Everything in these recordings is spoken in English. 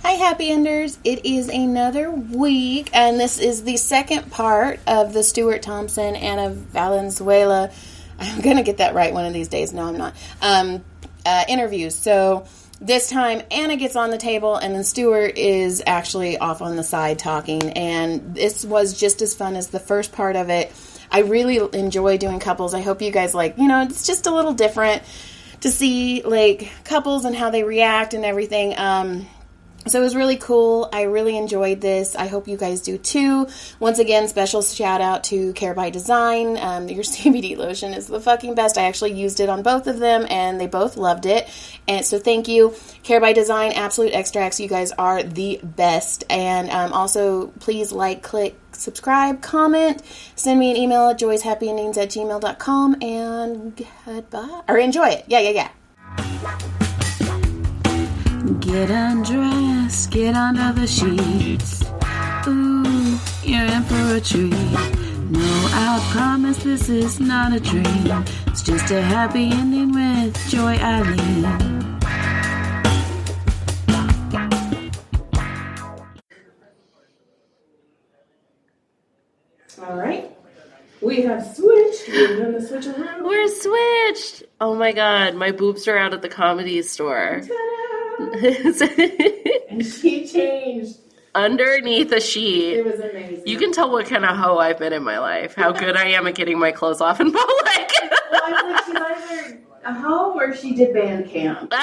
Hi, Happy Enders. It is another week, and this is the second part of the Stuart, Thompson, and of Valenzuela. I'm going to get that right one of these days. No, I'm not. Interviews. So this time, Anna gets on the table, and then Stewart is actually off on the side talking, and this was just as fun as the first part of it. I really enjoy doing couples. I hope you guys it's just a little different to see, couples and how they react and everything. So it was really cool. I really enjoyed this. I hope you guys do too. Once again, special shout out to Care by Design. Your CBD lotion is the fucking best. I actually used it on both of them and they both loved it. And so thank you. Care by Design, Absolute Extracts. You guys are the best. And also please click, subscribe, comment, send me an email at joyshappyendings@gmail.com and goodbye. Or enjoy it. Yeah. Get undressed, get under the sheets. Ooh, you're in for a treat. No, I promise this is not a dream. It's just a happy ending with Joy Eileen. All right. We have switched. We've done the switch around. We're switched. Oh my god, my boobs are out at the Comedy Store. And she changed. Underneath a sheet. It was amazing. You can tell what kind of hoe I've been in my life. How good I am at getting my clothes off in public. Well, I was she's either a hoe or she did band camp.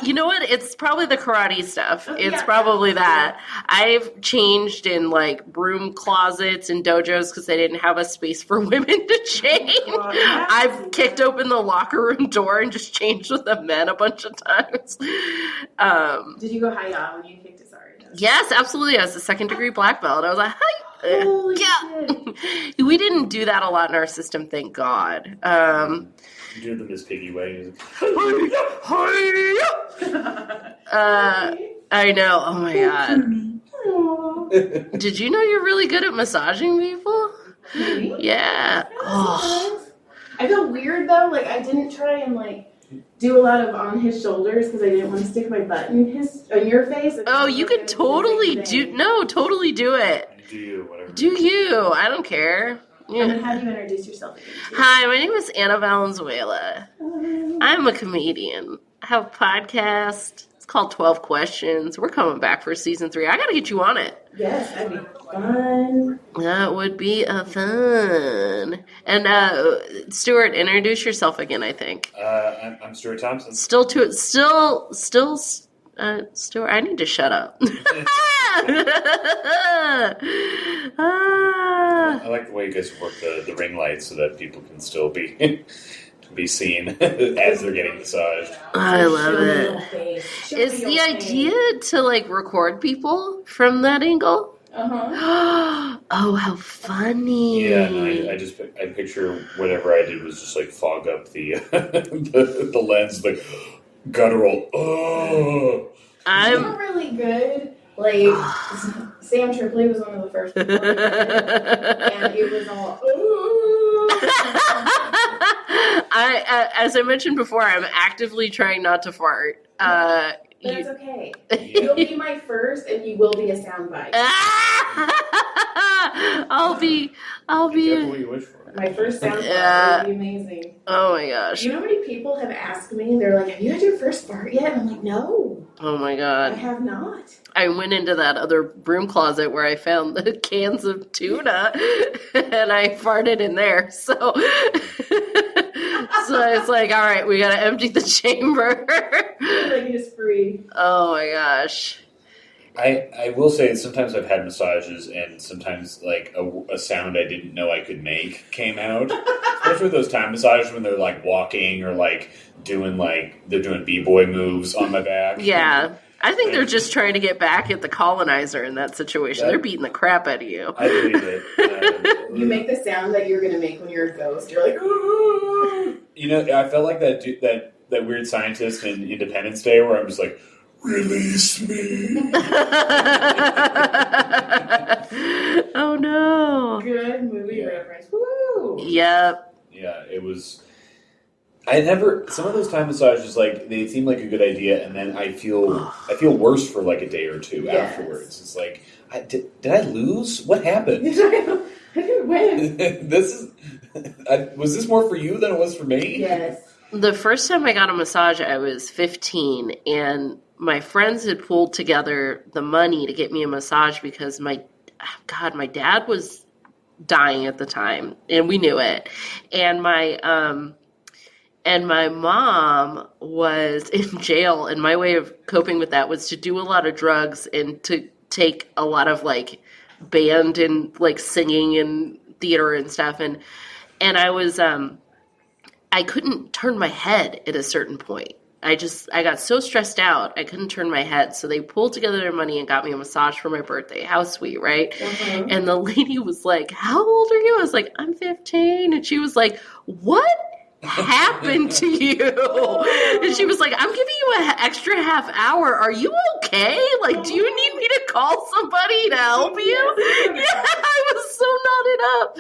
You know what? It's probably the karate stuff. It's yeah, probably that. I've changed in broom closets and dojos because they didn't have a space for women to change. I've kicked open the locker room door and just changed with the men a bunch of times. Did you go hi-ya when you kicked it? Sorry. Yes, absolutely. I was a second-degree black belt. I was like, hi. Holy shit. We didn't do that a lot in our system, thank God. You do the Miss Piggy way. I know. Oh my god. Did you know you're really good at massaging people? Maybe. Yeah. Oh. I feel weird though. I didn't try and do a lot of on his shoulders because I didn't want to stick my butt in your face. Oh, you could totally totally do it. Do you, whatever. Do you? I don't care. Yeah. And how do you introduce yourself again? Hi, my name is Anna Valenzuela. I'm a comedian. I have a podcast. It's called 12 Questions. We're coming back for season 3. I got to get you on it. Yes, that'd be fun. That would be fun. And Stuart, introduce yourself again, I think. I'm Stuart Thompson. Stuart, I need to shut up. I like the way you guys work the ring lights so that people can still be seen as they're getting massaged. I love it. Is the idea to record people from that angle? Uh-huh. Oh, how funny. Yeah, no, I picture whatever I did was just fog up the the lens, guttural. Oh, you were really good. Sam Tripoli was one of the first people, and it was all. Ooh. As I mentioned before, I'm actively trying not to fart. But it's okay. You'll be my first, and you will be a soundbite. I'll be. Careful what you wish for. My first soundbite would be amazing. Oh my gosh! You know how many people have asked me? They're like, "Have you had your first fart yet?" And I'm like, "No." Oh my god! I have not. I went into that other broom closet where I found the cans of tuna, and I farted in there. So it's all right, we gotta empty the chamber. It is free. Oh my gosh. I will say that sometimes I've had massages and sometimes a sound I didn't know I could make came out. Especially those time massages when they're walking or doing they're doing b-boy moves on my back. Yeah. I think they're just trying to get back at the colonizer in that situation. They're beating the crap out of you. I believe it. You make the sound that you're going to make when you're a ghost. You're like, ooh. I felt like that weird scientist in Independence Day where I'm just release me. Oh no. Good movie reference. Woo. Yep. Yeah, it was. Some of those Thai massages, like, they seem like a good idea, and then I feel worse for like a day or two afterwards. It's like, did I lose? What happened? I didn't win. Was this more for you than it was for me? Yes. The first time I got a massage, I was 15, and my friends had pulled together the money to get me a massage because my dad was dying at the time, and we knew it. And my mom was in jail, and my way of coping with that was to do a lot of drugs and to take a lot of like band and like singing and theater and stuff. And I was I couldn't turn my head at a certain point. I got so stressed out, I couldn't turn my head. So they pulled together their money and got me a massage for my birthday. How sweet, right? Mm-hmm. And the lady was like, "How old are you?" I was like, "I'm 15." And she was like, "What happened to you?" And she was like, "I'm giving you an extra half hour. Are you okay? Like, do you need me to call somebody to help you?" Yeah, I was so knotted up.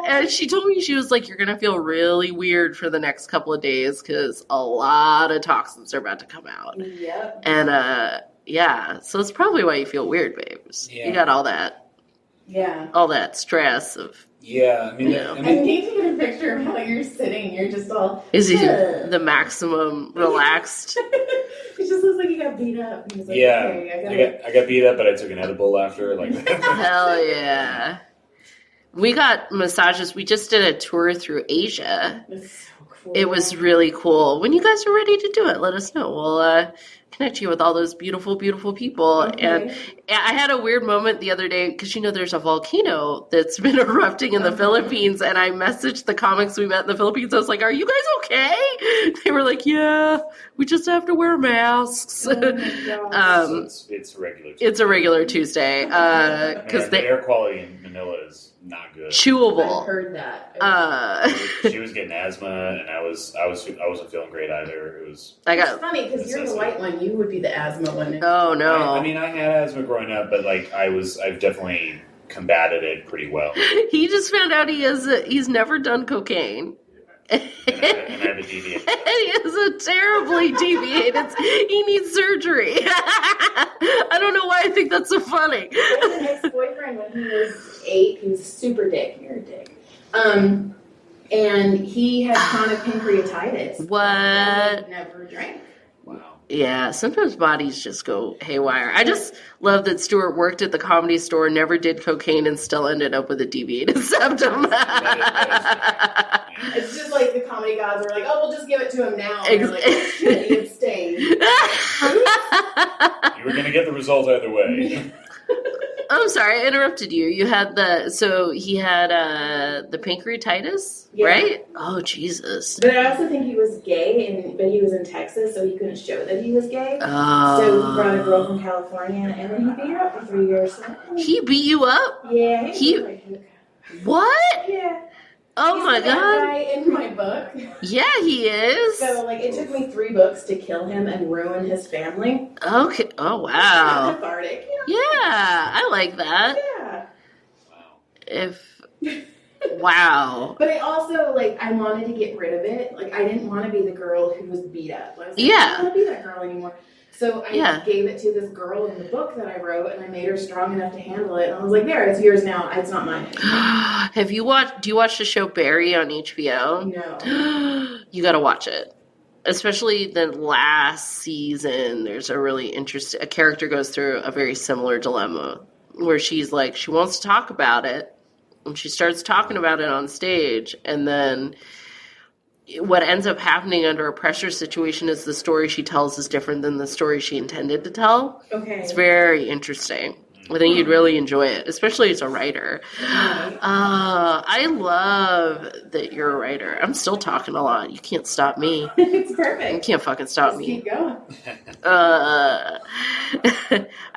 And she told me, she was like, "You're going to feel really weird for the next couple of days because a lot of toxins are about to come out." Yep. And, yeah, so it's probably why you feel weird, babes. Yeah. You got all that. Yeah. All that stress of... Yeah, I mean, I need to get a picture of how you're sitting. You're just all... Is he the maximum relaxed? It just looks like you got beat up. He's like, yeah, okay, I got beat up, but I took an edible after. Like, hell yeah. We got massages. We just did a tour through Asia. That's so cool. It was really cool. When you guys are ready to do it, let us know. We'll connect you with all those beautiful, beautiful people. Okay. And I had a weird moment the other day because, there's a volcano that's been erupting in the Philippines, and I messaged the comics we met in the Philippines. I was like, "Are you guys okay?" They were like, "Yeah, we just have to wear masks." Oh my God. It's regular. It's a regular Tuesday because the air quality in Manila is not good. Chewable. I heard that. She was getting asthma, and I wasn't feeling great either. It's funny because you're the white one. You would be the asthma one. Oh no! I mean, I had asthma growing up, but like I've definitely combated it pretty well. He just found out he's never done cocaine. And I have a deviated. And he has a terribly deviated. He needs surgery. I don't know why I think that's so funny. I had an ex-boyfriend when he was 8. He was super dick. You're a dick. And he had chronic pancreatitis. What? Never drank. Wow. Yeah, sometimes bodies just go haywire. I just love that Stewart worked at the Comedy Store, never did cocaine, and still ended up with a deviated septum. It's just like the comedy gods were like, "Oh, we'll just give it to him now." And they're like, "Oh, shit, he had stayed." You were going to get the result either way. I'm sorry, I interrupted you. He had the pancreatitis, right? Oh, Jesus. But I also think he was gay, but he was in Texas, so he couldn't show that he was gay. Oh. So he brought a girl from California, and then he beat her up for 3 years. He beat you up? Yeah. What? Yeah. Oh, He's my the God. guy in my book. Yeah, he is. So, it took me 3 books to kill him and ruin his family. Okay. Oh, wow. Cathartic. Yeah, I like that. Yeah. Wow. But I also, I wanted to get rid of it. I didn't want to be the girl who was beat up. I was like, I don't want to be that girl anymore. So I gave it to this girl in the book that I wrote, and I made her strong enough to handle it. And I was like, there, it's yours now. It's not mine anymore. Do you watch the show Barry on HBO? No. You got to watch it. Especially the last season, there's a character goes through a very similar dilemma where she's like, she wants to talk about it, and she starts talking about it on stage, and then what ends up happening under a pressure situation is the story she tells is different than the story she intended to tell. Okay. It's very interesting. I think you'd really enjoy it, especially as a writer. I love that you're a writer. I'm still talking a lot. You can't stop me. It's perfect. You can't fucking stop me. Keep going. I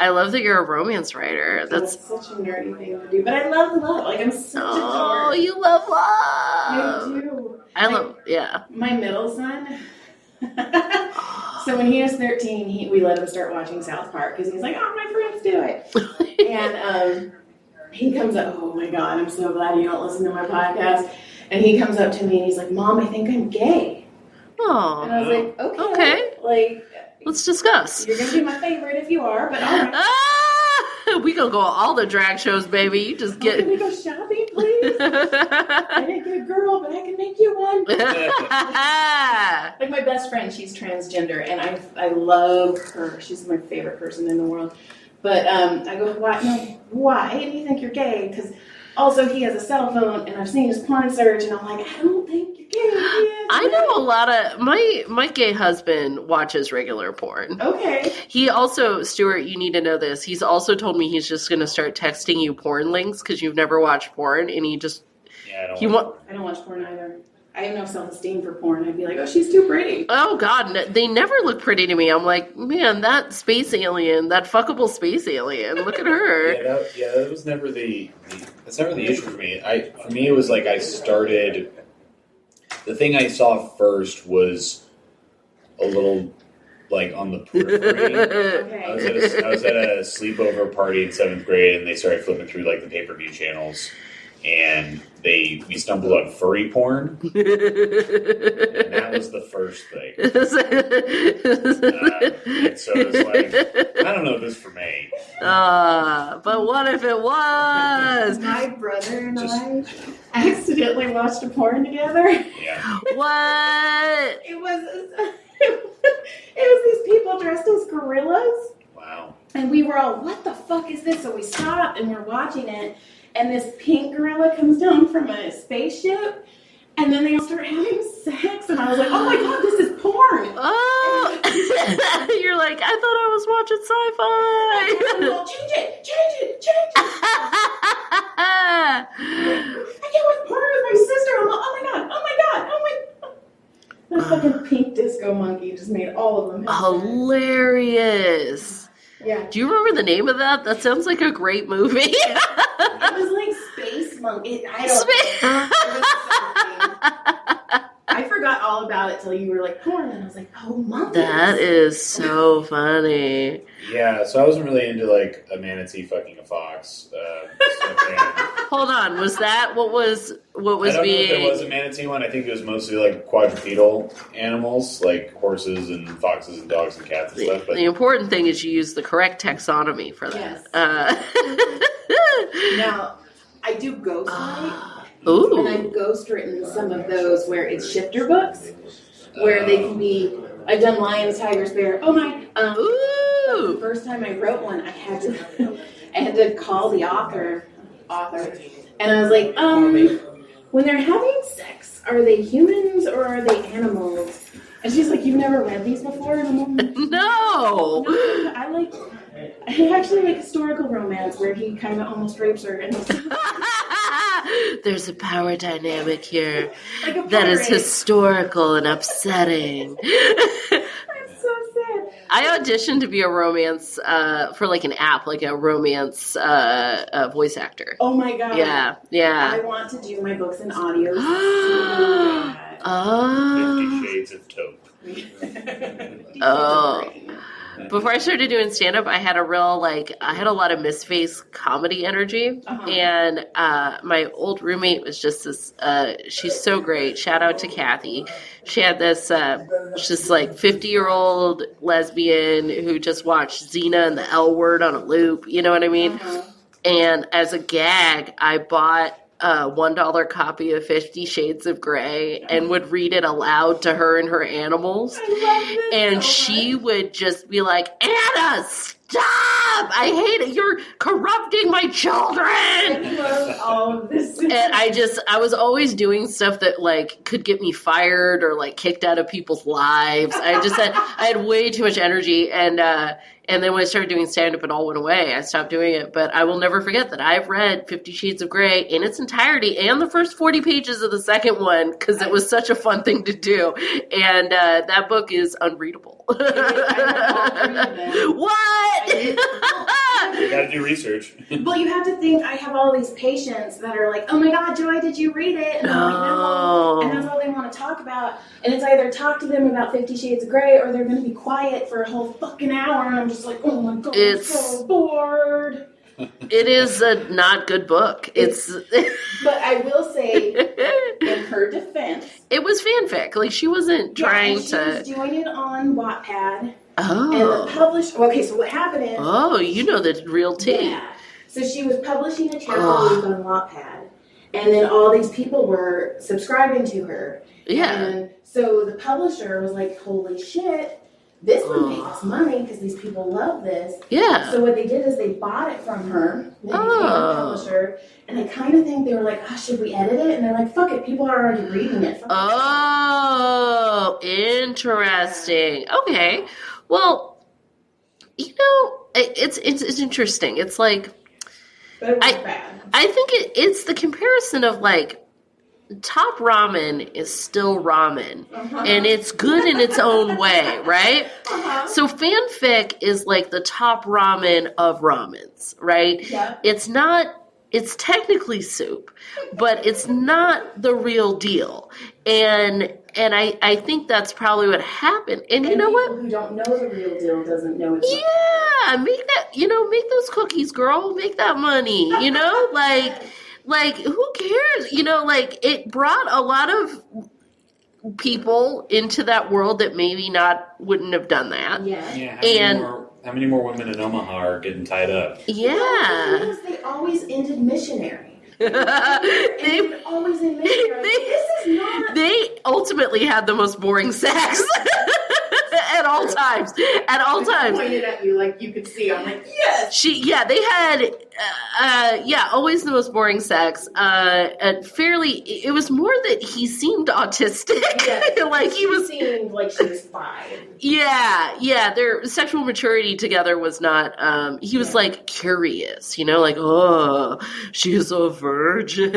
love that you're a romance writer. That's such a nerdy thing to do. But I love love. I'm such a dork. Oh, you love love. I do. My middle son. So when he was 13, we let him start watching South Park because he's like, "Oh, my friends do it." And he comes up, "Oh my God, I'm so glad you don't listen to my podcast." And he comes up to me and he's like, "Mom, I think I'm gay." Oh. And I was like, Okay. Like, Let's discuss. you're going to be my favorite if you are, but all right. We gonna go all the drag shows, baby. You just get. Can we go shopping, please? I didn't get a girl, but I can make you one. Like my best friend, she's transgender, and I love her. She's my favorite person in the world. But I go, why? No, why do you think you're gay? Because also he has a cell phone, and I've seen his porn search, and I'm like, I don't think you're gay. I know a lot of my gay husband watches regular porn. Okay. He also, Stuart, you need to know this. He's also told me he's just going to start texting you porn links because you've never watched porn, and he just I don't watch porn either. I have no self-esteem for porn. I'd be like, oh, she's too pretty. Oh God, they never look pretty to me. I'm like, man, that space alien, that fuckable space alien. Look at her. That was never that's never the issue for me. For me, it was like I started. The thing I saw first was a little, like, on the periphery. Okay. I was at a sleepover party in 7th grade, and they started flipping through, like, the pay-per-view channels, and we stumbled on furry porn, and that was the first thing. And so it was like, I don't know if this is for me. But what if it was? My brother and I accidentally watched a porn together. Yeah. What? It was these people dressed as gorillas. Wow. And we were all, what the fuck is this? So we stopped and we're watching it. And this pink gorilla comes down from a spaceship. And then they all start having sex. And I was like, oh my God, this is porn. Oh. You're like, I thought I was watching sci-fi. Well, change it. I can't watch porn with my sister. I'm like, oh my God. That fucking pink disco monkey just made all of them have sex. Hilarious. Yeah. Do you remember the name of that? That sounds like a great movie. It was like Space Monkey. I don't know. I forgot all about it till you were like porn, and I was like, oh, monkeys. That is so funny. Yeah, so I wasn't really into, like, a manatee fucking a fox. Hold on, was that what was I don't know if there was a manatee one. I think it was mostly, like, quadrupedal animals, like horses and foxes and dogs and cats and stuff. But the important thing is you use the correct taxonomy for that. Yes. Now, I do ghostwrite. Ooh. And I've ghostwritten some of those where it's shifter books, where they can be. I've done lions, tigers, bear. Oh my! Ooh. The first time I wrote one, I had to call the author, and I was like, when they're having sex, are they humans or are they animals? And she's like, you've never read these before? And I'm like, No. I actually like historical romance where he kind of almost rapes her. And There's a power dynamic here like a that is pirate. historical and upsetting. I'm so sad. I auditioned to be a romance for like an app, like a romance voice actor. Oh my God. Yeah. I want to do my books in audio. Oh. 50 Shades of Taupe. Oh. Before I started doing stand-up, I had a lot of misface comedy energy. Uh-huh. And my old roommate was just this, she's so great. Shout out to Kathy. She had this, just like 50-year-old lesbian who just watched Xena and the L Word on a loop. You know what I mean? Uh-huh. And as a gag, I bought a $1 copy of 50 Shades of Grey and would read it aloud to her and her animals. I love this And so she much. would just be like, Anna, stop! I hate it. You're corrupting my children. I love all of this. And I was always doing stuff that like could get me fired or like kicked out of people's lives. I had way too much energy, and then when I started doing stand-up, it all went away. I stopped doing it, but I will never forget that I've read 50 Shades of Grey in its entirety and the first 40 pages of the second one because it was such a fun thing to do. And that book is unreadable. I read all 3 of them. What? You gotta do research. Well, you have to think I have all these patients that are like, oh my God, Joy, did you read it? And I'm like, no. And that's all they want to talk about. And it's either talk to them about 50 Shades of Grey or they're going to be quiet for a whole fucking hour. And I'm just like, oh my God, I'm so bored. It is a not good book. It's. But I will say, in her defense. It was fanfic. Like, she wasn't trying and she was doing it on Wattpad. Oh. And the publisher... Okay, so what happened is... Oh, you know the real tea. Yeah. So she was publishing a chapter a week on Wattpad. And then all these people were subscribing to her. Yeah. And so the publisher was like, holy shit, this would make us money because these people love this. Yeah. So what they did is they bought it from her. They became a publisher. And I kind of think they were like, oh, should we edit it? And they're like, fuck it, people are already reading it. Oh, interesting. Okay. Well, you know, it's interesting. It's like, But it was bad. I think it's the comparison of like, Top Ramen is still ramen, and it's good in its own way, right? So fanfic is like the Top Ramen of ramens, right? Yeah. It's technically soup, but it's not the real deal. And I think that's probably what happened. And you know what? People who don't know the real deal doesn't know it's make those cookies, girl. Make that money, Like, who cares? Like, it brought a lot of people into that world that maybe wouldn't have done that. Yeah. How many more women in Omaha are getting tied up? Yeah. Because they always ended missionary. They always in missionary. This is not... They ultimately had the most boring sex. At all times. I pointed at you like you could see. I'm like, yes. They had, always the most boring sex. And it was more that he seemed autistic. Yes. Like she seemed like she was 5. Yeah. Their sexual maturity together was not, he was like curious, like, oh, she is a virgin.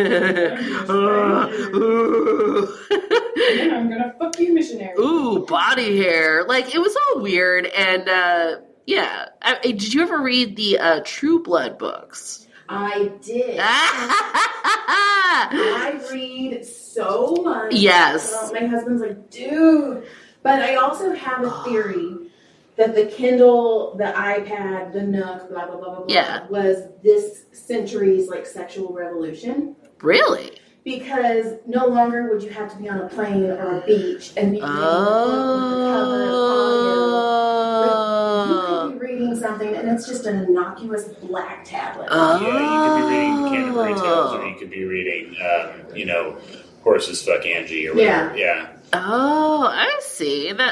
Ooh. And I'm gonna fuck you, missionary. Ooh, body hair. Like, it was all weird. And, did you ever read the True Blood books? I did. I read so much. Yes. My husband's like, dude. But I also have a theory that the Kindle, the iPad, the Nook, blah, blah, blah, blah, blah, was this century's, like, sexual revolution. Really? Because no longer would you have to be on a plane or a beach and be reading a book with the cover of audio. Like, you could be reading something and it's just an innocuous black tablet. Yeah, you could be reading Canterbury Tales, or you could be reading, Horses Fuck Angie, or whatever. Yeah. Oh, I see. And when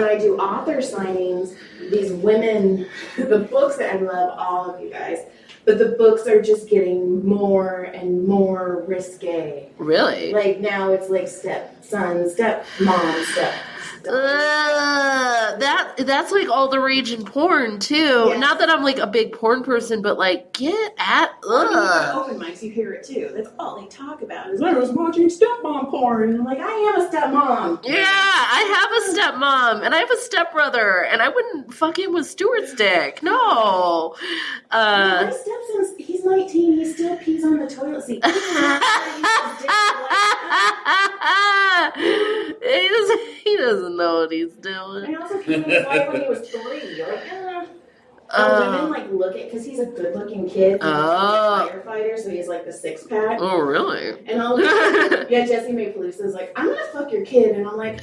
I do author signings, these women, the books that I love, all of you guys, but the books are just getting more and more risque. Really? Like now it's like stepson, stepmom, that's like all the rage in porn too. Yes. Not that I'm like a big porn person, but like get at open mics, you hear it too. That's all they talk about is I was watching stepmom porn, and I'm like, I am a stepmom. Yeah, I have a stepmom and I have a stepbrother, and I wouldn't fuck him with Stuart's dick. No. My stepson's he's 19. He still pees on the toilet seat. He doesn't know what he's doing. I also peed on his wife when he was 3. You're like, women like look at because he's a good-looking kid. He's a firefighter, so he's like the 6-pack. Oh, really? And I'll Jesse May Pelusa's like, I'm gonna fuck your kid, and I'm like,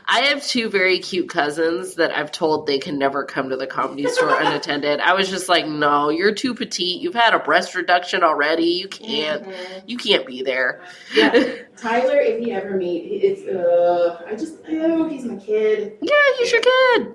I have 2 very cute cousins that I've told they can never come to the Comedy Store unattended. I was just like, no, you're too petite. You've had a breast reduction already. You can't. You can't be there. Yeah, Tyler, if you ever meet, it's he's my kid. Yeah, he's your kid.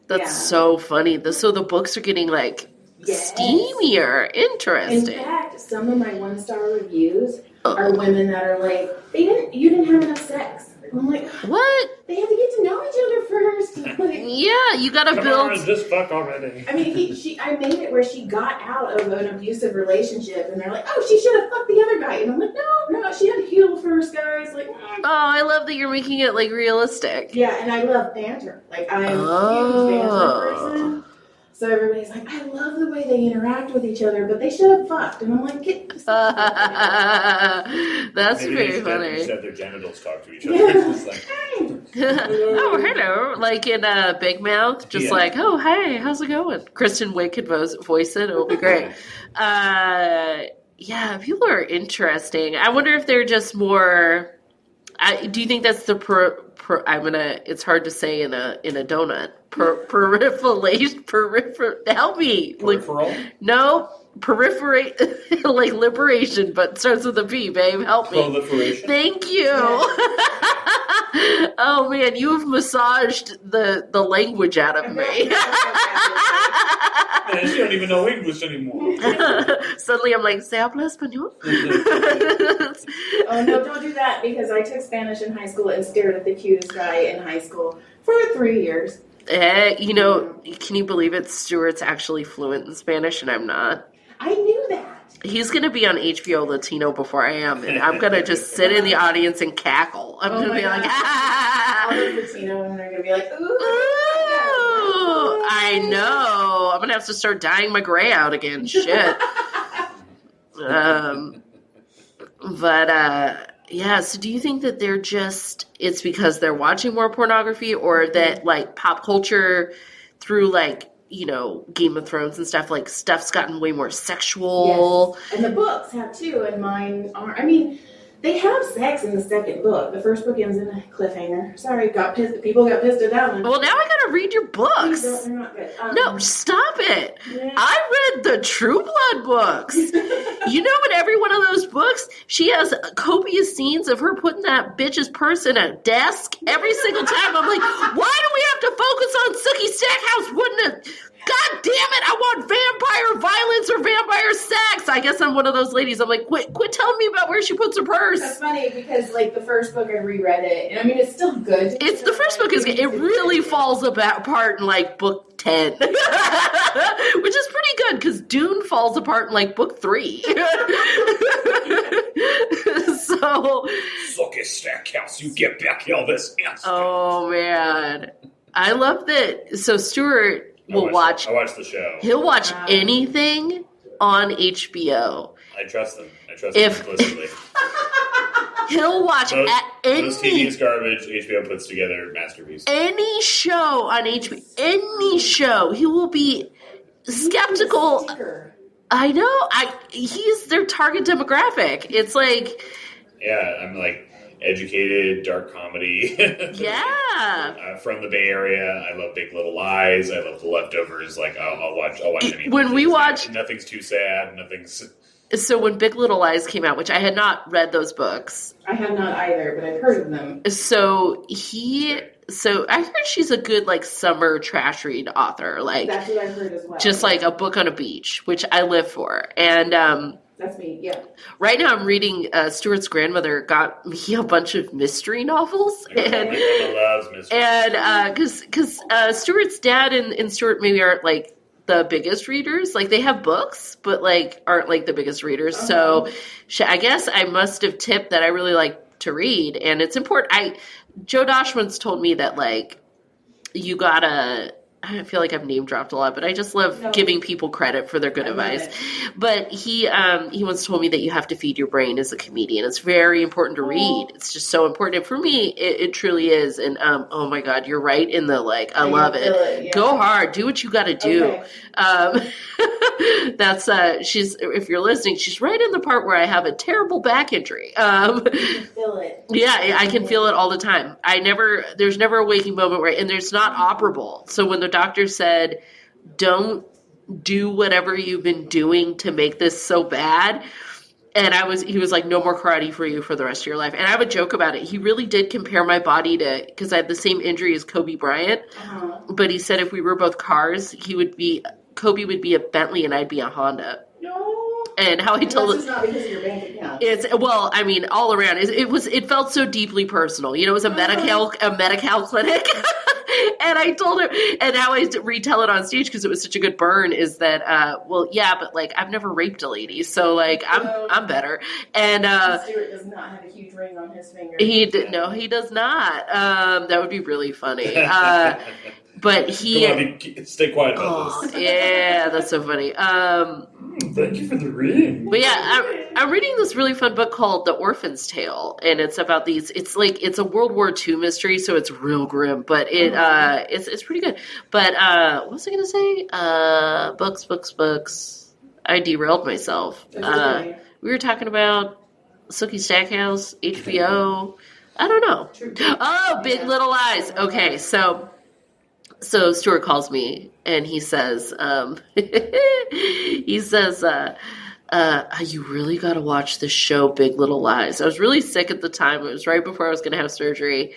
That's so funny. So the books are getting like steamier. Interesting. In fact, some of my 1-star reviews are women that are like, you didn't have enough sex. I'm like, what? They have to get to know each other first. Like, yeah, you gotta build. On, just fuck already. I mean, I made it where she got out of an abusive relationship, and they're like, oh, she should have fucked the other guy, and I'm like, no, she had to heal first, guys. Like, oh, I love that you're making it like realistic. Yeah, and I love banter. Like, I'm a huge banter person. So everybody's like, I love the way they interact with each other, but they should have fucked. And I'm like, that's maybe very funny. Instead their genitals talk to each other. It's like, oh, hello. Like in Big Mouth, just like, oh, hey, how's it going? Kristen Wiig could voice it. It'll be great. Yeah, people are interesting. I wonder if they're just more. Do you think that's the it's hard to say in a donut. Help me. Peripheral? No, peripherate, like liberation, but starts with a P, babe. Help me. Proliferation? Thank you. Oh, man, you have massaged the language out of me. Man, you don't even know English anymore. Suddenly I'm like, ¿se habla español? Oh, no, don't do that, because I took Spanish in high school and stared at the cutest guy in high school for 3 years. You know, can you believe it? Stuart's actually fluent in Spanish, and I'm not. I knew that. He's going to be on HBO Latino before I am, and I'm going to just sit in the audience and cackle. I'm going to be like, ah! All those Latino women are going to be like, ooh. I know. I'm going to have to start dyeing my gray out again. Shit. Yeah, so do you think that they're just, it's because they're watching more pornography, or that, like, pop culture through, like, you know, Game of Thrones and stuff, like, stuff's gotten way more sexual? Yes. And the books have, too, and mine are, I mean, they have sex in the second book. The first book ends in a cliffhanger. Sorry, people got pissed at that one. Well, now I gotta read your books. They're not good. No, stop it. Yeah. I read the True Blood books. You know, in every one of those books, she has copious scenes of her putting that bitch's purse in a desk every single time. I'm like, why do we have to focus on Sookie Stackhouse? Wouldn't it? God damn it, I want vampire violence or vampire sex. I guess I'm one of those ladies. I'm like, quit telling me about where she puts her purse. That's funny, because, like, the first book, I reread it, and I mean, it's still good. It's the first book is, it really falls apart in, like, book 10. Which is pretty good, because Dune falls apart in, like, book 3. So. Sookie Stackhouse, you get back Elvis. Yes. Oh, man. I love that. So, Stuart will watch. I watch the show. He'll watch anything on HBO. I trust them. I trust them implicitly. He'll watch those any TV is garbage. HBO puts together masterpiece. Any show on HBO, any show, he will be skeptical. I know. He's their target demographic. It's like, yeah, I'm like educated, dark comedy. Yeah. From the Bay Area. I love Big Little Lies. I love The Leftovers. Like, I'll watch anything. When we watch, nothing's too sad. Nothing's. So when Big Little Lies came out, which I had not read those books. I have not either, but I've heard of them. So I heard she's a good, like, summer trash read author. Like, that's what I've heard as well. Just like a book on a beach, which I live for. And that's me, yeah. Right now I'm reading, Stuart's grandmother got me a bunch of mystery novels. My grandma loves mystery. And because Stuart's dad and Stuart maybe aren't, like, the biggest readers. Like, they have books, but, like, aren't, like, the biggest readers. So I guess I must have tipped that I really like to read, and it's important. Joe Dosh once told me that, like, you gotta, I feel like I've name dropped a lot, but I just love giving people credit for their good advice. But he once told me that you have to feed your brain as a comedian. It's very important to read. It's just so important. And for me, it truly is. And oh my God, you're right in the, like, I love it. Yeah. Go hard. Do what you got to do. Okay. That's if you're listening, she's right in the part where I have a terrible back injury. You can feel it. Yeah, I can feel it all the time. There's never a waking moment and there's not operable. So when the doctor said, don't do whatever you've been doing to make this so bad, and he was like, no more karate for you for the rest of your life. And I have a joke about it. He really did compare my body to, because I had the same injury as Kobe Bryant, but he said if we were both cars, Kobe would be a Bentley and I'd be a Honda. No. And how he told it's not because of your bank account. It's all around. It felt so deeply personal. You know, it was a Medi-Cal clinic. And I told him, and how I retell it on stage because it was such a good burn is that, but, like, I've never raped a lady, so, like, I'm better. And Stewart does not have a huge ring on his finger. He does not. That would be really funny. But he... Come on, stay quiet about this. Yeah, that's so funny. Thank you for the ring. But yeah, I'm reading this really fun book called The Orphan's Tale, and it's about it's a World War II mystery, so it's real grim, but it's pretty good. But what was I going to say? Books. I derailed myself. We were talking about Sookie Stackhouse, HBO. I don't know. Oh, Big Little Lies. Okay, so Stuart calls me and he says, you really got to watch this show, Big Little Lies. I was really sick at the time. It was right before I was going to have surgery.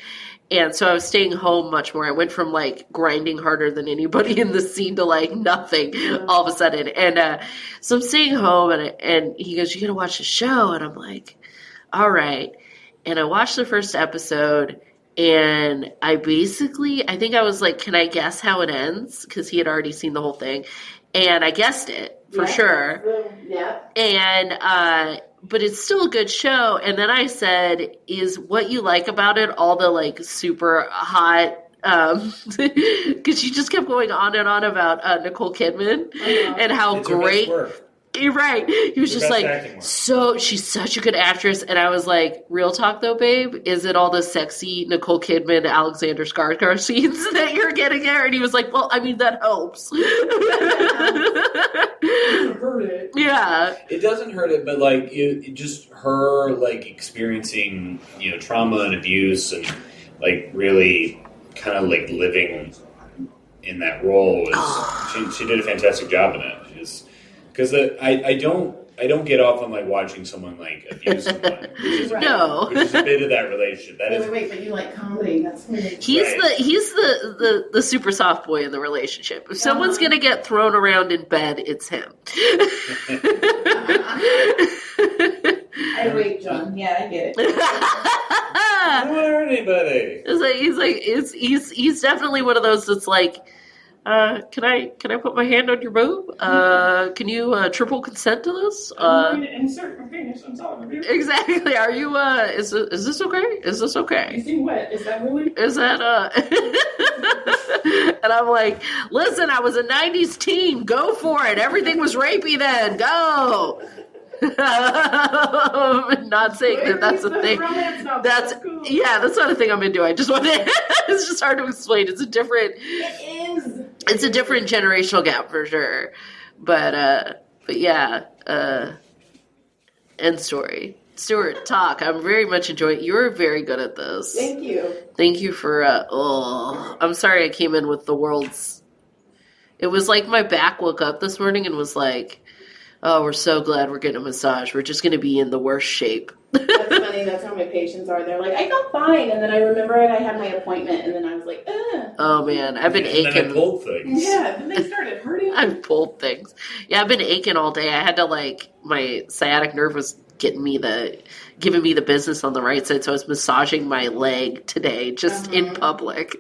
And so I was staying home much more. I went from like grinding harder than anybody in the scene to like nothing all of a sudden. And so I'm staying home and he goes, you got to watch the show. And I'm like, all right. And I watched the first episode and I think I was like, can I guess how it ends? Because he had already seen the whole thing. And I guessed it for sure. Yeah. And, but it's still a good show. And then I said, is what you like about it all the like super hot, because she just kept going on and on about Nicole Kidman and how it's great. You're right. He was just like, so she's such a good actress. And I was like, real talk though, babe, is it all the sexy Nicole Kidman, Alexander Skarsgård scenes that you're getting there? And he was like, well, I mean, that helps. It doesn't hurt it. Yeah. It doesn't hurt it, but like, it just her like experiencing, trauma and abuse and like really kind of like living in that role was, she did a fantastic job in it. Because I don't get off on like watching someone like abuse someone. Which is a bit of that relationship. Wait, but you like comedy? That's weird. He's the super soft boy in the relationship. If someone's gonna get thrown around in bed, it's him. I wait, John. Yeah, I get it. I don't want to hurt anybody. He's definitely one of those that's like. Can I put my hand on your boob? Can you triple consent to this? I'm going to insert my penis on top of you. Exactly. Are you? Is this okay? Is this okay? You seem wet. Is that really? Is that And I'm like, listen, I was a '90s teen. Go for it. Everything was rapey then. Go. Not saying that's a thing. That's cool. Yeah, that's not a thing I'm into. I just want to. It's just hard to explain. It's a different. It is. It's a different generational gap for sure, but yeah. End story. Stuart, talk. I'm very much enjoying. You're very good at this. Thank you. Thank you for. I'm sorry I came in with the world's. It was like my back woke up this morning and was like, "Oh, we're so glad we're getting a massage. We're just going to be in the worst shape." That's funny. That's how my patients are. They're like, I felt fine. And then I remembered I had my appointment. And then I was like, ugh. Oh, man. I've been aching. And then I pulled things. Yeah. Then they started hurting. I've pulled things. Yeah, I've been aching all day. I had to, like, my sciatic nerve was giving me the business on the right side. So I was massaging my leg today just in public.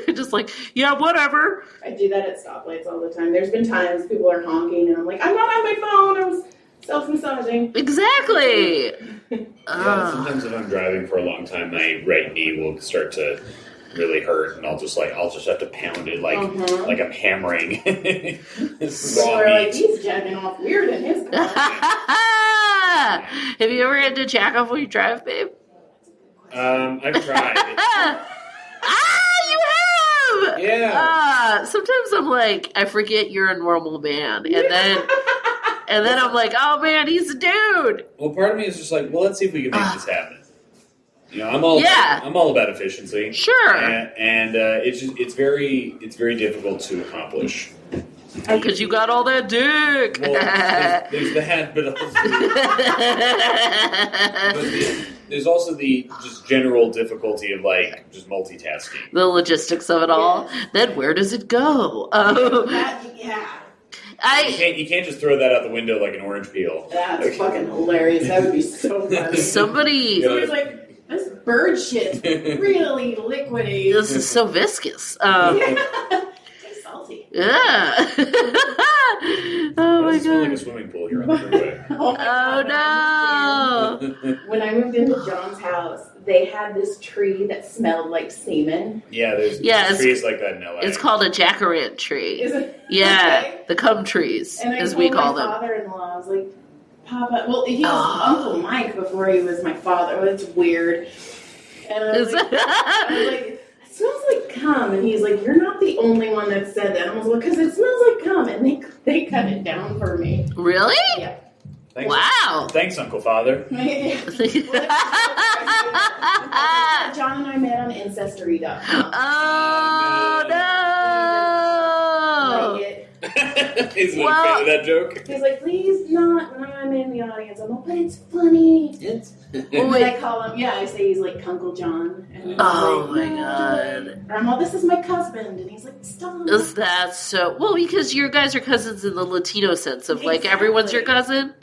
Just like, yeah, whatever. I do that at stoplights all the time. There's been times people are honking and I'm like, I'm not on my phone. I was self-massaging. Exactly. Yeah, sometimes if I'm driving for a long time, my right knee will start to really hurt, and I'll just have to pound it like I'm hammering. Raw like, he's jacking off weird in his car. Have you ever had to jack off when you drive, babe? I've tried. You have. Yeah. Sometimes I'm like, I forget you're a normal man, and then I'm like, oh man, he's a dude. Well, part of me is just like, well, let's see if we can make this happen. I'm all about efficiency. Sure. And it's very difficult to accomplish. Because you got all that dick. Well, there's that, but there's also the just general difficulty of like just multitasking. The logistics of it all. Yes. Then where does it go? You can't just throw that out the window like an orange peel. That's fucking hilarious. That would be so funny. Somebody was like, this bird shit's really liquidy. This is so viscous. It's salty. Yeah. Oh my god. Like a swimming pool here on the freeway. Oh no. When I moved into John's house, they had this tree that smelled like semen. Yeah, there's trees like that in LA. It's called a jackarant tree. Is it? Yeah, Okay. The cum trees, And as we call my them. father-in-law, I was like, Papa, well, he was Uncle Mike before he was my father. Well, it's weird. And I was like, it smells like cum. And he's like, you're not the only one that said that. I was like, because it smells like cum. And they cut it down for me. Really? Yeah. Thanks. Wow. Thanks, Uncle Father. John and I met on Ancestry.com. Oh, no. Like it. He's a fan of that joke. He's like, please not when I'm in the audience. I'm like, but it's funny. And then I call him, I say he's like Uncle John. And My God. Or I'm all, this is my husband. And he's like, stop. That's so... Well, because you guys are cousins in the Latino sense of, like, everyone's your cousin.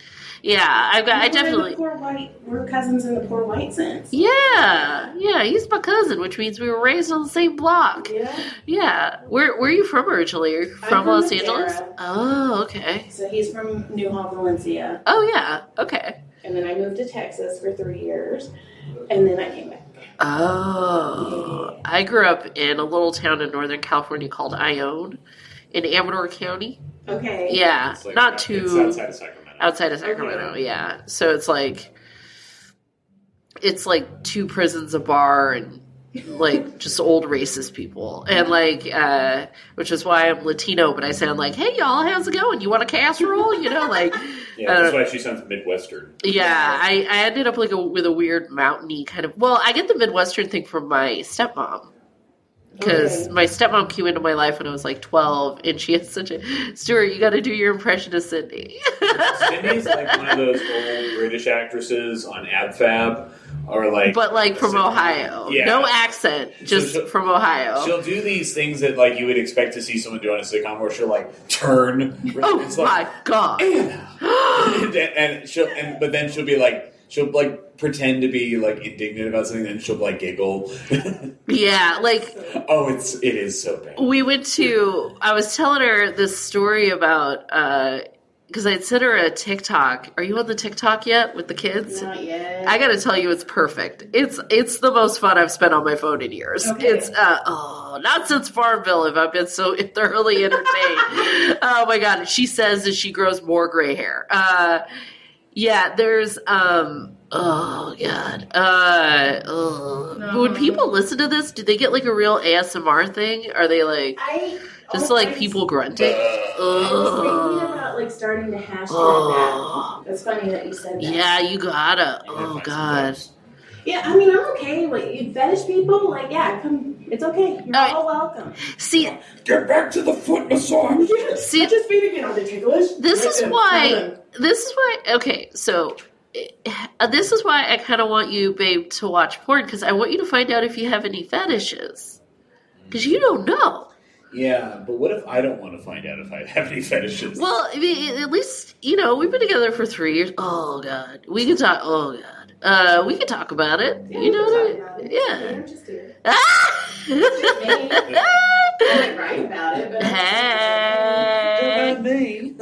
Yeah, I definitely... We're cousins in the poor white sense. Yeah, he's my cousin, which means we were raised on the same block. Yeah. Where are you from originally? Are you from Los Angeles? Oh, okay. So he's from New Hall, Valencia. Oh, yeah, okay. And then I moved to Texas for 3 years, and then I came back. Oh. Yeah. I grew up in a little town in Northern California called Ione in Amador County. Okay. Yeah, It's like, not too... It's outside of Sacramento. Outside of Sacramento, yeah. So it's like 2 prisons, a bar, and like just old racist people. And like, which is why I'm Latino, but I sound like, hey y'all, how's it going? You want a casserole? You know, like. Yeah, that's why she sounds Midwestern. Yeah, I ended up like with a weird mountainy kind of. Well, I get the Midwestern thing from my stepmom. Because my stepmom came into my life when I was like 12, and she had such a... Stuart, you got to do your impression of Cindy. Cindy's like one of those old British actresses on AbFab, or like... But like from Ohio. Yeah. No accent, just from Ohio. She'll do these things that like you would expect to see someone do on a sitcom, where she'll like turn... Oh it's my God. But then she'll be like... She'll like pretend to be like indignant about something, then she'll like giggle. Yeah, like it is so bad. We went to. I was telling her this story about because I'd sent her a TikTok. Are you on the TikTok yet with the kids? Not yet. I got to tell you, it's perfect. It's the most fun I've spent on my phone in years. Okay. It's not since Farmville have I been so thoroughly entertained. Oh my God, she says as she grows more gray hair. Yeah, there's, oh, God. No. When people listen to this, do they get, like, a real ASMR thing? Are they, like, people grunting? I was thinking about, like, starting to hashtag that. That's funny that you said that. Yeah, you gotta. Oh, God. Yeah, I mean, I'm okay. Like, you fetish people, like, yeah, come. It's okay. You're all welcome. See, get back to the foot massage. See, touch his feet again. Are they ticklish? This is why. Okay, so this is why I kind of want you, babe, to watch porn, because I want you to find out if you have any fetishes, because you don't know. Yeah, but what if I don't want to find out if I have any fetishes? Well, I mean, at least we've been together for 3 years. Oh God, we can talk. Oh God, we can talk about it. Yeah, you know what I mean? Yeah. I'm just here. Ah! I'm right about it, but Hey. me.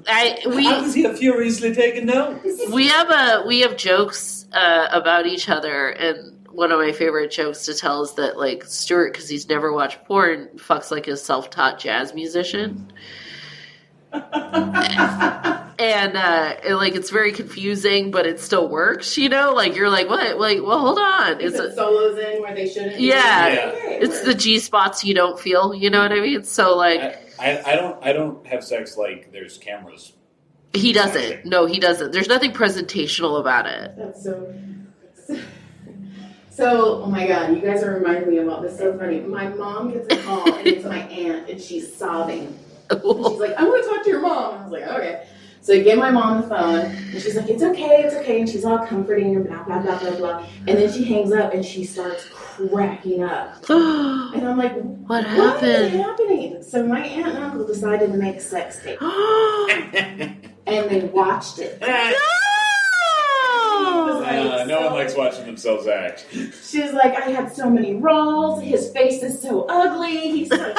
I was here furiously taking notes. we have jokes about each other, and one of my favorite jokes to tell is that like Stuart, because he's never watched porn, fucks like a self-taught jazz musician. And like it's very confusing, but it still works. Like you're like, what? Like, well, hold on. Is it solos in where they shouldn't? Yeah. It's the G spots you don't feel. You know what I mean? So like, I don't have sex like there's cameras. He doesn't. No, he doesn't. There's nothing presentational about it. That's so. Oh my God, you guys are reminding me about this. So funny. My mom gets a call, and it's my aunt, and she's sobbing. And she's like, I want to talk to your mom. I was like, okay. So I get my mom the phone, and she's like, it's okay, and she's all comforting and blah, blah, blah, blah, blah. And then she hangs up, and she starts cracking up. And I'm like, what happened? What is happening? So my aunt and uncle decided to make a sex tape. And they watched it. No one likes watching themselves act. She was like, I had so many rolls, his face is so ugly, he's so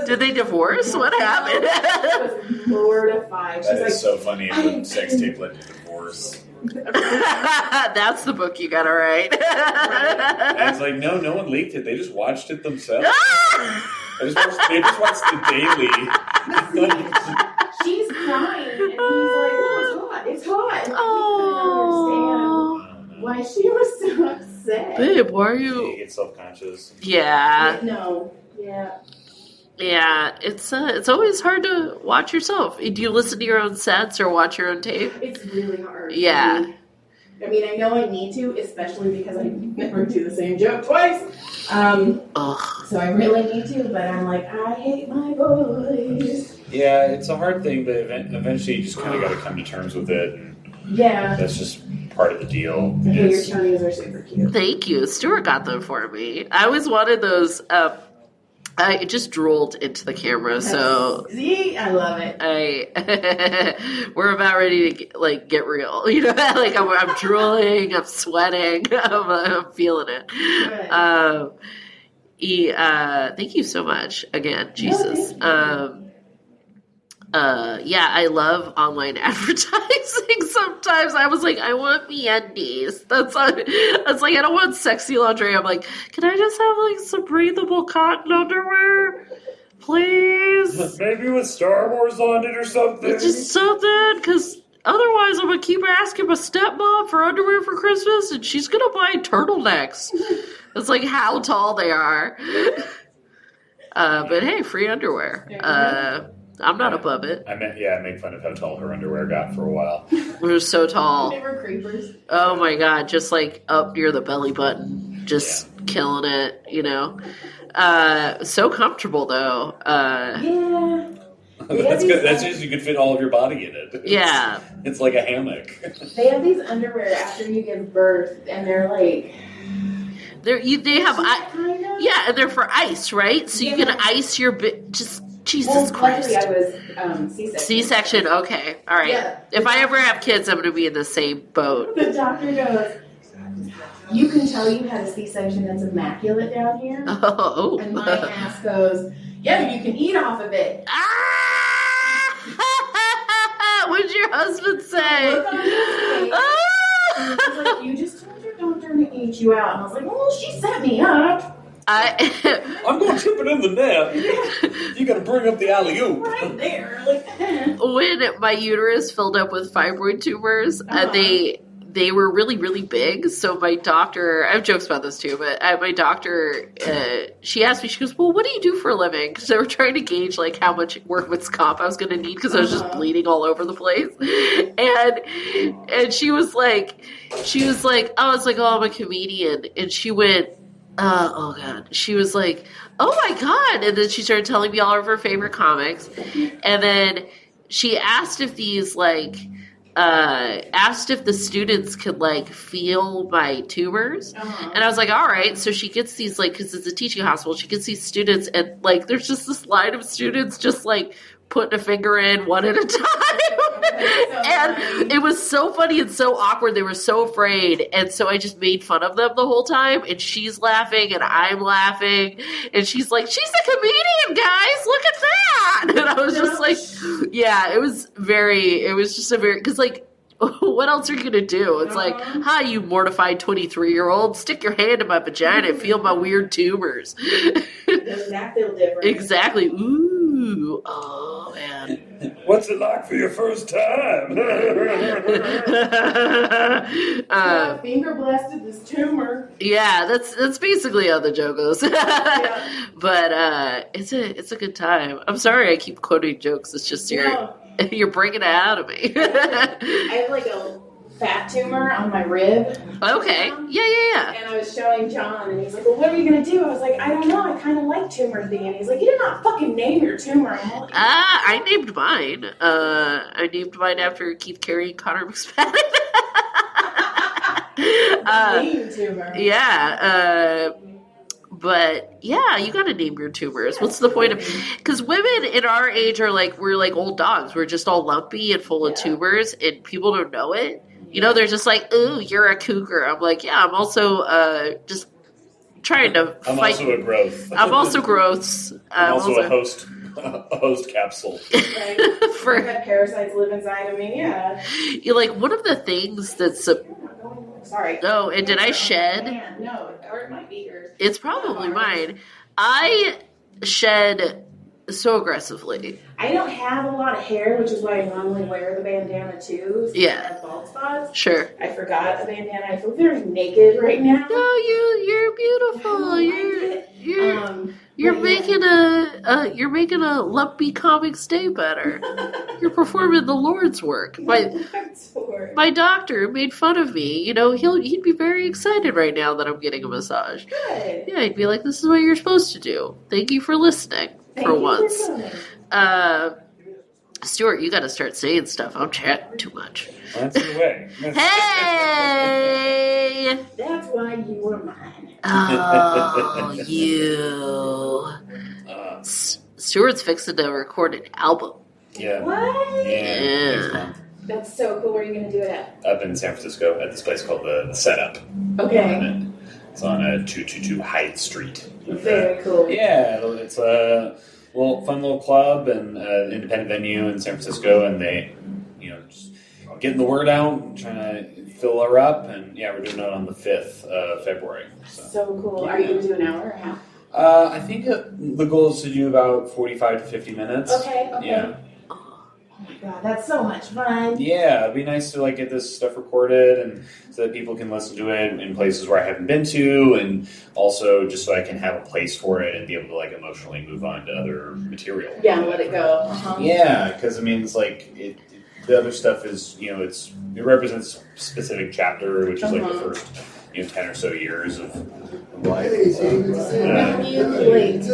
Did they divorce? What happened? She was mortified. She's That is so funny. When sex tape led to divorce. That's the book you gotta write. I was like, no one leaked it. They just watched it themselves. They just watched the daily. She's crying, and he's like, no, it's hot. And Oh. I couldn't understand why she was so upset. Babe, why are you? You get self-conscious. Yeah. No. Yeah. Yeah, it's always hard to watch yourself. Do you listen to your own sets or watch your own tape? It's really hard. Yeah. I mean, I know I need to, especially because I never do the same joke twice. So I really need to, but I'm like, I hate my voice. Yeah, it's a hard thing, but eventually you just kind of got to come to terms with it. And yeah. That's just part of the deal. Hey, your tongues are super cute. Thank you. Stuart got them for me. I always wanted those. I just drooled into the camera, so see, I love it. We're about ready to get real, you know. Like I'm drooling, I'm sweating, I'm feeling it. Thank you so much again, Jesus. Yeah, I love online advertising. Sometimes I was like, I want MeUndies. That's like, I don't want sexy lingerie. I'm like, can I just have like some breathable cotton underwear, please? Maybe with Star Wars on it or something. Just something, because otherwise I'm gonna keep asking my stepmom for underwear for Christmas, and she's gonna buy turtlenecks. That's like how tall they are. But hey, free underwear. I'm not above it. I make fun of how tall her underwear got for a while. We're so tall. They were creepers. Oh my god, just like up near the belly button. Just killing it, you know. So comfortable though. Yeah. That's good. That's just you can fit all of your body in it. It's like a hammock. They have these underwear after you give birth, and they're like... They have... Yeah, and they're for ice, right? So you can ice your... Jesus Christ. Luckily I was C-section. C-section, okay. All right. Yeah. If I ever have kids, I'm going to be in the same boat. The doctor goes, you can tell you had a C-section that's immaculate down here. Oh. And my ass goes, yeah, but you can eat off of it. What did your husband say? Look on his face. He's like, you just told your doctor to eat you out. And I was like, well, she set me up. I'm going to trip it in the net. You got to bring up the alley-oop. Right there. Like, when my uterus filled up with fibroid tumors, they were really, really big. So my doctor, I have jokes about this too, but my doctor, she asked me, she goes, well, what do you do for a living? Because they were trying to gauge like how much workman's comp I was going to need because I was just bleeding all over the place. And she was like, I was like, oh, I'm a comedian. And she went, oh God. She was like, oh my God. And then she started telling me all of her favorite comics. And then she asked if these asked if the students could feel my tumors. And I was like, all right. So she gets these because it's a teaching hospital, she gets these students and there's just this line of students just putting a finger in one at a time. And it was so funny and so awkward. They were so afraid. And so I just made fun of them the whole time. And she's laughing and I'm laughing. And she's like, she's a comedian, guys. Look at that. And I was just like, yeah, it was just a very, because what else are you going to do? It's like, hi, you mortified 23-year-old. Stick your hand in my vagina and feel my weird tumors. Does that feel different? Exactly. Ooh. Oh, man. What's it like for your first time? Finger blasted this tumor. Yeah, that's basically how the joke goes. But it's a good time. I'm sorry I keep quoting jokes. It's just you're bringing it out of me. I have a fat tumor on my rib. Okay. Yeah. And I was showing John, and he's like, well, what are you going to do? I was like, I don't know. I kind of like tumors being. He's like, you did not fucking name your tumor. I'm like, I named mine. I named mine after Keith Carey and Connor McSpadden. tumor. Yeah. But yeah, you got to name your tumors. What's the point of? Because women in our age are we're like old dogs. We're just all lumpy and full of tumors, and people don't know it. You know, they're just like, ooh, you're a cougar. I'm like, yeah, I'm also just trying to fight. I'm also a growth. I'm also growths. I'm also a host capsule. For that parasites live inside of me, yeah. You're one of the things that's sorry. Oh, and did I shed? No, or it might be yours. It's probably mine. I shed so aggressively. I don't have a lot of hair, which is why I normally wear the bandana too. So I have bald spots. Sure. I forgot the bandana. I feel very naked right now. No, you're beautiful. You're making a lumpy comics day better. You're performing the Lord's work. My doctor made fun of me. You know, he'd be very excited right now that I'm getting a massage. Good. Yeah, he'd be like, "This is what you're supposed to do. Thank you for listening for once." Stuart, you got to start saying stuff. I'm chatting too much. Well, that's your way. Hey! That's why you were mine. Oh, you. Stuart's fixing to record an album. Yeah. What? Yeah. Next month. That's so cool. Where are you going to do it at? Up in San Francisco at this place called the Setup. Okay. It's on 222 Hyde Street. Very cool. Yeah, it's a fun little club and independent venue in San Francisco, and they, just getting the word out, trying to fill her up, and yeah, we're doing it on the 5th of February. So cool. Yeah. Are you going to do an hour or how? I think the goal is to do about 45 to 50 minutes. Okay. Yeah. Oh my god, that's so much fun. Yeah, it'd be nice to get this stuff recorded, and so that people can listen to it in places where I haven't been to, and also just so I can have a place for it and be able to emotionally move on to other material. Yeah, let it go. Uh-huh. Yeah, because it's the other stuff is it represents a specific chapter, which is the first 10 or so years of life. Have you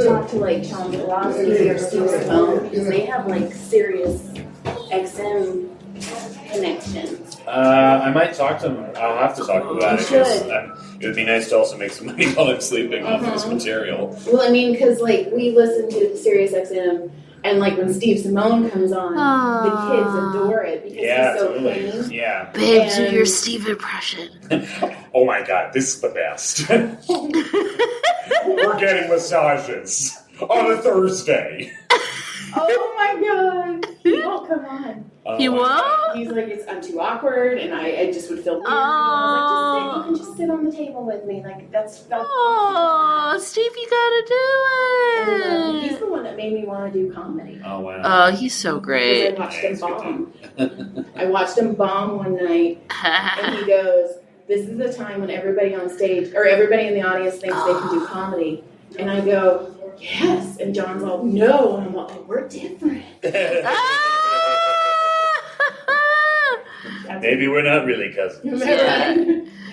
talked to Sean Velocity or Steve Simone, because they have serious XM connections? I might talk to them. I'll have to talk to them about it. It would be nice to also make some money while I'm sleeping off this material. Well, I mean, because we listen to Sirius XM, and when Steve Simone comes on, the kids adore it because he's so clean. Yeah. Babe, do your Steve impression. Oh my god, this is the best. We're getting massages on a Thursday. Oh my god. He won't come on. He won't? He's like, I'm too awkward, and I just would feel weird. I was like, you can just sit on the table with me. Oh, Steve, you gotta do it. He's the one that made me want to do comedy. Oh, wow. Oh, he's so great. Because I watched him bomb. I watched him bomb one night, and he goes, this is the time when everybody on stage, or everybody in the audience thinks they can do comedy. And I go, yes. And John's all, no. And I'm like, oh, we're different. Maybe we're not really cousins. That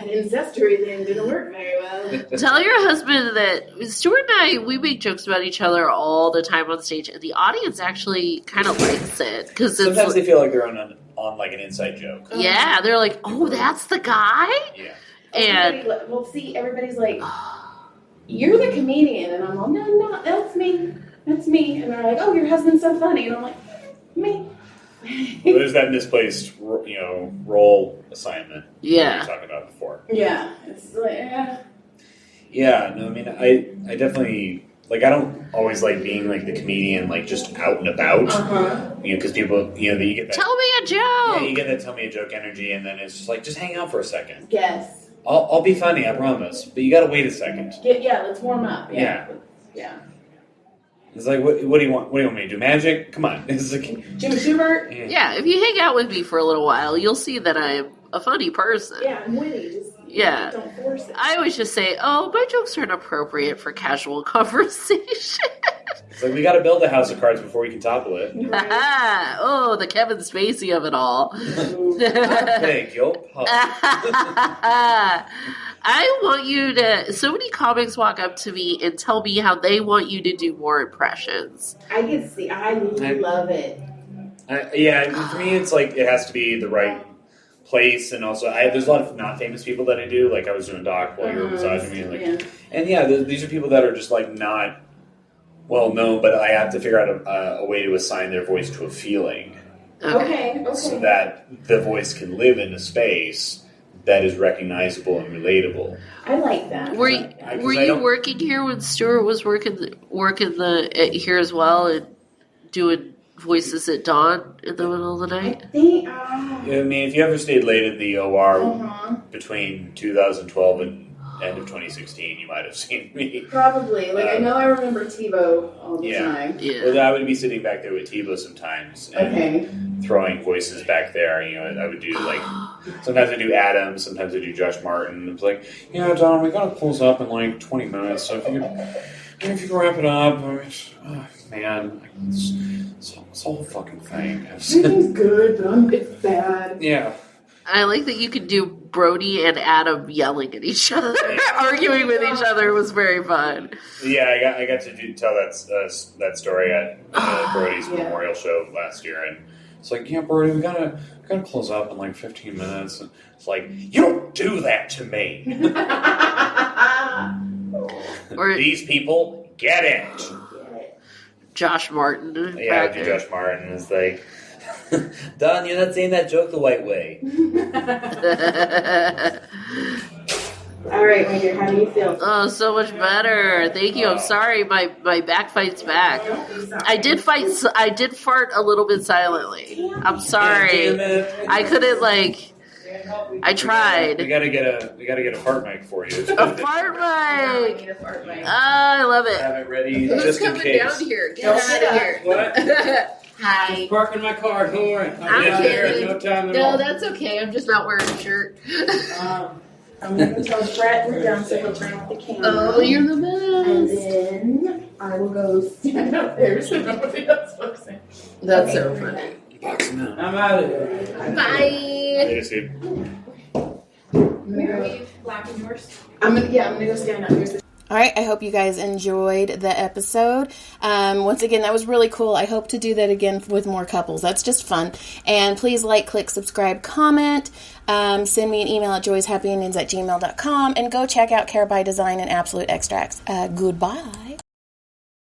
incestuary thing didn't work very well. Tell your husband that Stuart and I, we make jokes about each other all the time on stage, and the audience actually kind of likes it. Cause sometimes they feel like they're on an inside joke. Yeah, they're like, oh, that's the guy? Yeah. And everybody's like, you're the comedian. And I'm like, no, that's me. That's me. And they're like, oh, your husband's so funny. And I'm like, me. Well, there's that misplaced, role assignment. Yeah. We were talking about before. Yeah. It's like, Yeah, no, I mean, I definitely, I don't always like being, the comedian, just out and about. Uh-huh. Because people, you get that. Tell me a joke! Yeah, you get that tell me a joke energy, and then it's just just hang out for a second. Yes. I'll be funny, I promise. But you gotta wait a second. Yeah, let's warm up. Yeah. It's like, what do you want? What do you want me to do? Magic? Come on. This is Jim Schubert? Yeah, if you hang out with me for a little while, you'll see that I'm a funny person. Yeah, I'm witty. Just don't force it. I always just say, oh, my jokes aren't appropriate for casual conversation. It's we gotta build a house of cards before we can topple it. Right. Oh, the Kevin Spacey of it all. Thank you. I want you to. So many comics walk up to me and tell me how they want you to do more impressions. I can see. I love it. For me, it's it has to be the right place, and also there's a lot of not famous people that I do. I was doing Doc while you were massaging me, and these are people that are just not well known, but I have to figure out a way to assign their voice to a feeling. Okay. So that the voice can live in a space that is recognizable and relatable. I like that. Were you working here when Stewart was working here as well and doing voices at dawn in the middle of the night? I think. I mean, if you ever stayed late at the OR between 2012 and end of 2016, you might have seen me. Probably. I know I remember TiVo all the time. Yeah. Well, I would be sitting back there with TiVo sometimes and throwing voices back there. I would do sometimes I do Adam, sometimes I do Josh Martin. It's Don, we gotta close up in 20 minutes, so if you could if you can wrap it up, I mean, oh, man, this whole fucking thing. Everything's good, but it's bad. Yeah. I like that you could do Brody and Adam yelling at each other, arguing with each other was very fun. Yeah, I got to tell that story at Brody's memorial show last year, and it's like, yeah, Brody, we gotta close up in like 15 minutes. And it's like, you don't do that to me. Or these people get it. Josh Martin. Yeah, Josh Martin is like, Don, you're not saying that joke the right way. All right, my dear, how do you feel? Oh, so much better. Thank you. I'm sorry, my back fights back. I did fart a little bit silently. I'm sorry. I couldn't I tried. We gotta get a fart mic for you. A fart mic. I love it. Have it ready. Who's just coming in case. down here? Get out of here. What? Hi. Parking my car. Don't worry. I'm kidding. No time at No, all. that's okay. I'm just not wearing a shirt. I'm going to tell Brett we're done so he'll turn off the camera. Oh, you're the And best. then I will go stand up there so nobody else looks in. That's so funny. I'm out of here. Bye. I'm gonna go stand up. Here's the All right, I hope you guys enjoyed the episode. Once again, that was really cool. I hope to do that again with more couples. That's just fun. And please click, subscribe, comment. Send me an email at joyshappyendings@gmail.com. And go check out Care by Design and Absolute Extracts. Goodbye.